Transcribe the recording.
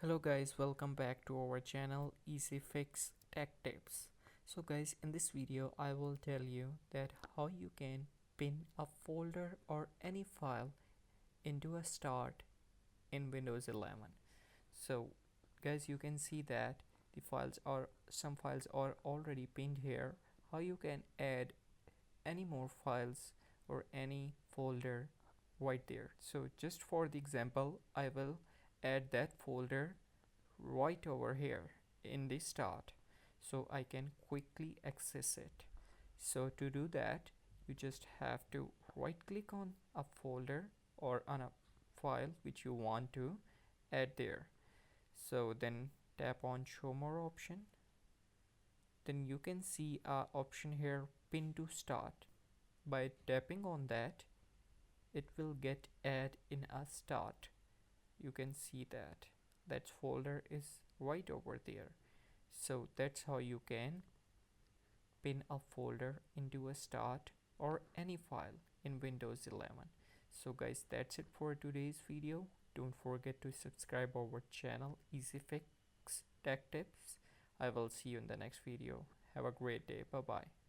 Hello guys, welcome back to our channel Easy Fix Tech Tips. So guys, in this video I will tell you that how you can pin a folder or any file into a start in Windows 11. So guys, you can see that some files are already pinned here. How you can add any more files or any folder right there. So just for the example, I will add that folder right over here in the start so I can quickly access it. So to do that, you just have to right click on a folder or on a file which you want to add there. So then tap on show more option. Then you can see a option here, pin to start. By tapping on that, it will get add in a start. You can see that folder is right over there. So that's how you can pin a folder into a start or any file in Windows 11. So guys, that's it for today's video. Don't forget to subscribe our channel EasyFix Tech Tips. I will see you in the next video. Have a great day. Bye bye.